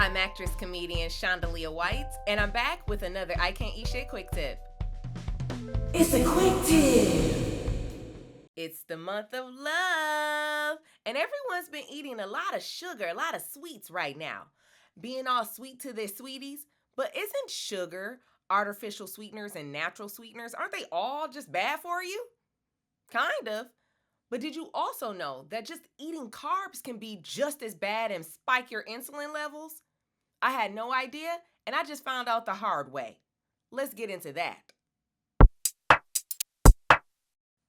I'm actress comedian Shondalia White, and I'm back with another I Can't Eat Shit quick tip. It's a quick tip. It's the month of love, and everyone's been eating a lot of sugar, a lot of sweets right now. Being all sweet to their sweeties, but isn't sugar, artificial sweeteners, and natural sweeteners, aren't they all just bad for you? Kind of. But did you also know that just eating carbs can be just as bad and spike your insulin levels? I had no idea, and I just found out the hard way. Let's get into that.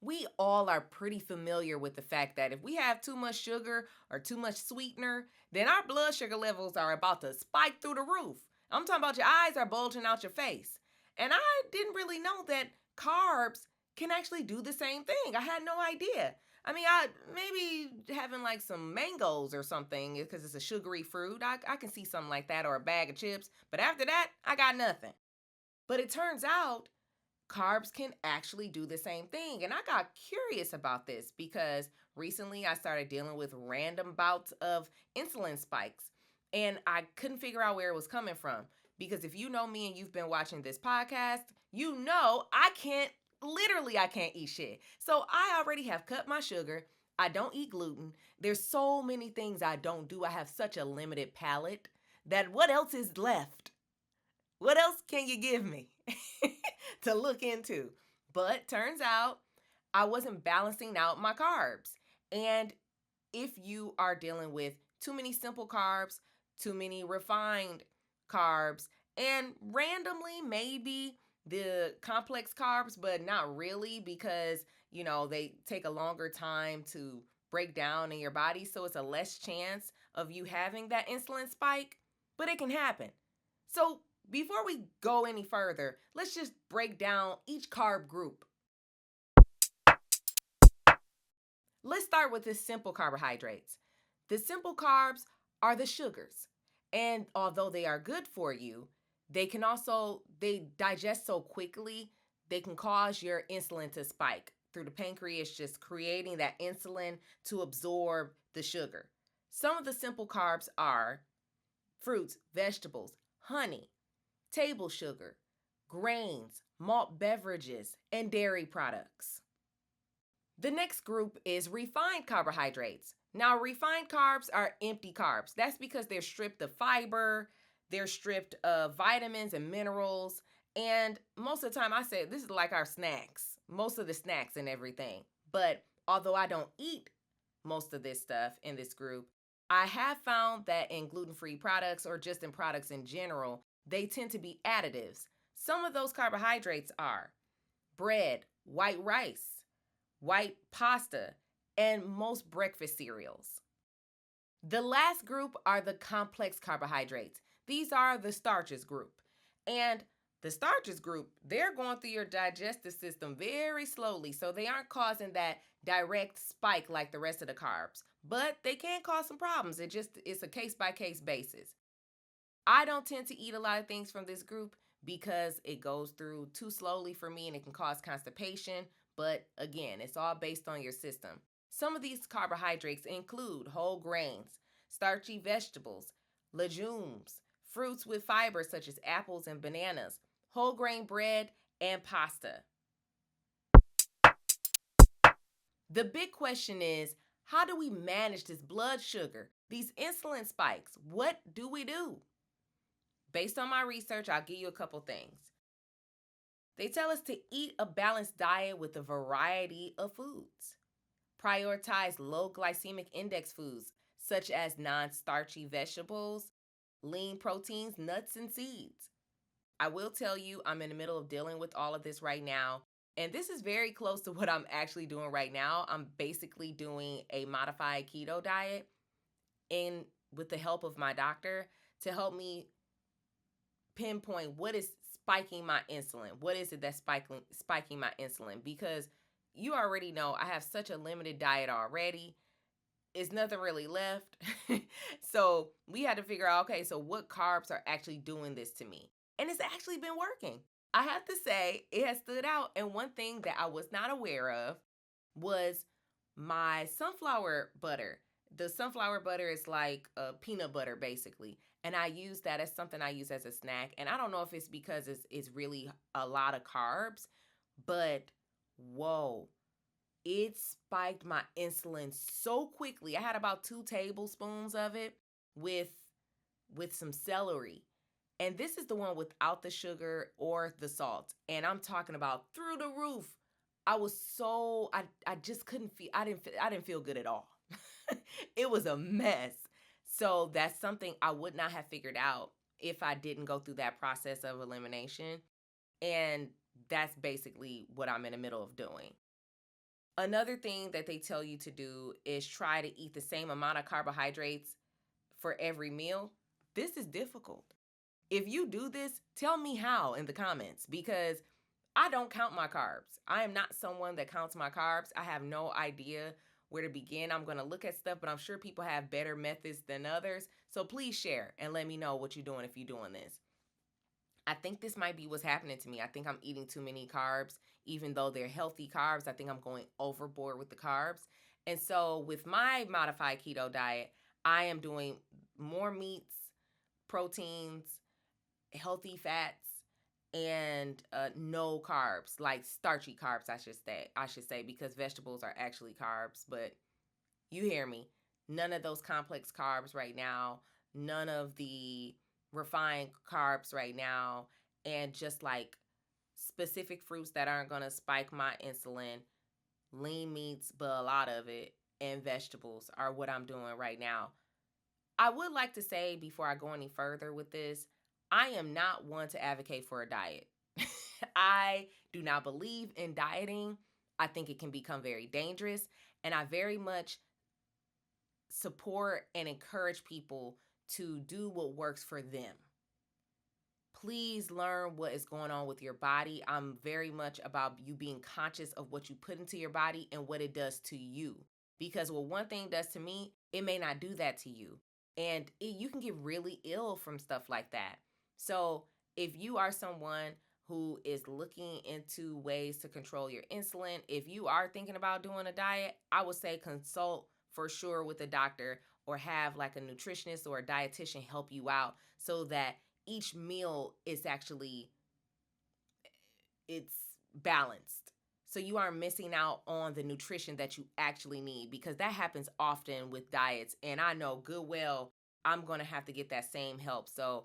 We all are pretty familiar with the fact that if we have too much sugar or too much sweetener, then our blood sugar levels are about to spike through the roof. I'm talking about your eyes are bulging out your face. And I didn't really know that carbs can actually do the same thing. I had no idea. I mean, I maybe having like some mangoes or something because it's a sugary fruit. I can see something like that, or a bag of chips. But after that, I got nothing. But it turns out carbs can actually do the same thing. And I got curious about this because recently I started dealing with random bouts of insulin spikes. And I couldn't figure out where it was coming from. Because if you know me and you've been watching this podcast, you know I can't eat shit. So I already have cut my sugar. I don't eat gluten. There's so many things I don't do. I have such a limited palate that what else is left? What else can you give me to look into? But turns out I wasn't balancing out my carbs. And if you are dealing with too many simple carbs, too many refined carbs, and randomly maybe the complex carbs, but not really because, they take a longer time to break down in your body. So it's a less chance of you having that insulin spike, but it can happen. So before we go any further, let's just break down each carb group. Let's start with the simple carbohydrates. The simple carbs are the sugars. And although they are good for you, they digest so quickly, they can cause your insulin to spike through the pancreas, just creating that insulin to absorb the sugar. Some of the simple carbs are fruits, vegetables, honey, table sugar, grains, malt beverages, and dairy products. The next group is refined carbohydrates. Now, refined carbs are empty carbs. That's because they're stripped of fiber, they're stripped of vitamins and minerals, and most of the time I say this is like our snacks, most of the snacks and everything. But although I don't eat most of this stuff in this group, I have found that in gluten-free products or just in products in general, they tend to be additives. Some of those carbohydrates are bread, white rice, white pasta, and most breakfast cereals. The last group are the complex carbohydrates. These are the starches group. And the starches group, they're going through your digestive system very slowly, so they aren't causing that direct spike like the rest of the carbs. But they can cause some problems. It's a case-by-case basis. I don't tend to eat a lot of things from this group because it goes through too slowly for me and it can cause constipation. But again, it's all based on your system. Some of these carbohydrates include whole grains, starchy vegetables, legumes, fruits with fiber such as apples and bananas, whole grain bread, and pasta. The big question is, how do we manage this blood sugar, these insulin spikes? What do we do? Based on my research, I'll give you a couple things. They tell us to eat a balanced diet with a variety of foods. Prioritize low glycemic index foods, such as non-starchy vegetables, lean proteins, nuts, and seeds. I will tell you, I'm in the middle of dealing with all of this right now, and this is very close to what I'm actually doing right now. I'm basically doing a modified keto diet with the help of my doctor to help me pinpoint what is spiking my insulin. What is it that's spiking my insulin? Because you already know I have such a limited diet already. It's nothing really left. So we had to figure out, okay, so what carbs are actually doing this to me? And it's actually been working. I have to say it has stood out. And one thing that I was not aware of was my sunflower butter. The sunflower butter is like peanut butter, basically. And I use that as something I use as a snack. And I don't know if it's because it's really a lot of carbs, but whoa, it spiked my insulin so quickly. I had about 2 tablespoons of it with some celery. And this is the one without the sugar or the salt. And I'm talking about through the roof. I just couldn't feel, I didn't feel good at all. It was a mess. So that's something I would not have figured out if I didn't go through that process of elimination. And that's basically what I'm in the middle of doing. Another thing that they tell you to do is try to eat the same amount of carbohydrates for every meal. This is difficult. If you do this, tell me how in the comments, because I don't count my carbs. I am not someone that counts my carbs. I have no idea where to begin. I'm going to look at stuff, but I'm sure people have better methods than others. So please share and let me know what you're doing if you're doing this. I think this might be what's happening to me. I think I'm eating too many carbs, even though they're healthy carbs. I think I'm going overboard with the carbs. And so with my modified keto diet, I am doing more meats, proteins, healthy fats, and no carbs, like starchy carbs, I should say, because vegetables are actually carbs. But you hear me. None of those complex carbs right now. None of the refined carbs right now. And just like specific fruits that aren't going to spike my insulin, lean meats, but a lot of it, and vegetables are what I'm doing right now. I would like to say before I go any further with this, I am not one to advocate for a diet. I do not believe in dieting. I think it can become very dangerous. And I very much support and encourage people to do what works for them. Please learn what is going on with your body. I'm very much about you being conscious of what you put into your body and what it does to you. Because what one thing does to me, it may not do that to you. And you can get really ill from stuff like that. So if you are someone who is looking into ways to control your insulin, if you are thinking about doing a diet, I would say consult for sure with a doctor or have like a nutritionist or a dietitian help you out so that each meal is actually, it's balanced. So you aren't missing out on the nutrition that you actually need, because that happens often with diets. And I know good well I'm going to have to get that same help. So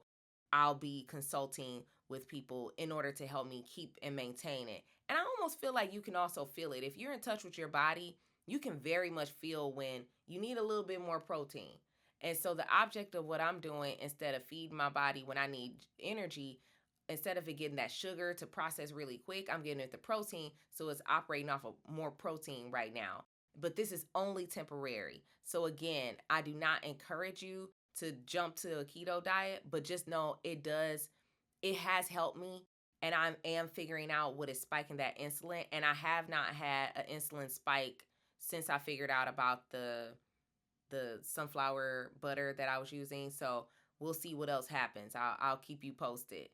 I'll be consulting with people in order to help me keep and maintain it. And I almost feel like you can also feel it. If you're in touch with your body, you can very much feel when you need a little bit more protein. And so the object of what I'm doing, instead of feeding my body when I need energy, instead of it getting that sugar to process really quick, I'm getting it the protein. So it's operating off of more protein right now. But this is only temporary. So again, I do not encourage you to jump to a keto diet, but just know it has helped me. And I am figuring out what is spiking that insulin. And I have not had an insulin spike since I figured out about the sunflower butter that I was using. So we'll see what else happens. I'll keep you posted.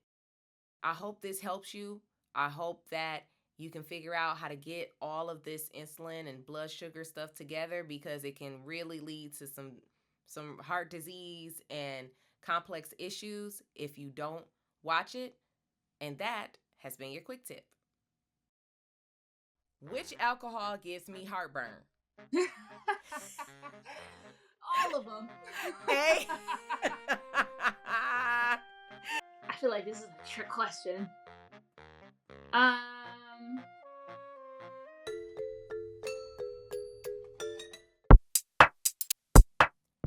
I hope this helps you. I hope that you can figure out how to get all of this insulin and blood sugar stuff together, because it can really lead to some heart disease and complex issues if you don't watch it. And that has been your quick tip. Which alcohol gives me heartburn? All of them. Hey. I feel like this is a trick question.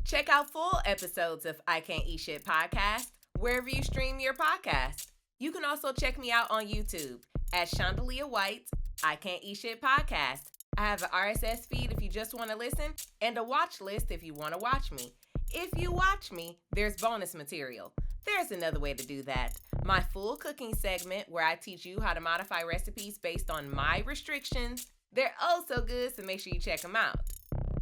Check out full episodes of I Can't Eat Shit podcast wherever you stream your podcast. You can also check me out on YouTube at Shondalia White, I Can't Eat Shit podcast. I have an RSS feed if you just want to listen, and a watch list if you want to watch me. If you watch me, there's bonus material. There's another way to do that. My full cooking segment, where I teach you how to modify recipes based on my restrictions. They're oh so good, so make sure you check them out.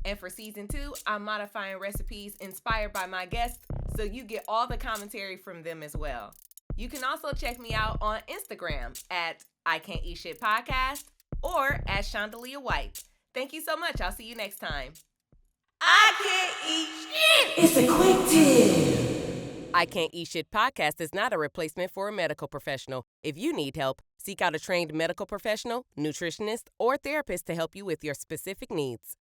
And for season 2, I'm modifying recipes inspired by my guests, so you get all the commentary from them as well. You can also check me out on Instagram at I Can't Eat Shit podcast or at Shondalia White. Thank you so much. I'll see you next time. I can't eat shit! It's a quick tip. I Can't Eat Shit podcast is not a replacement for a medical professional. If you need help, seek out a trained medical professional, nutritionist, or therapist to help you with your specific needs.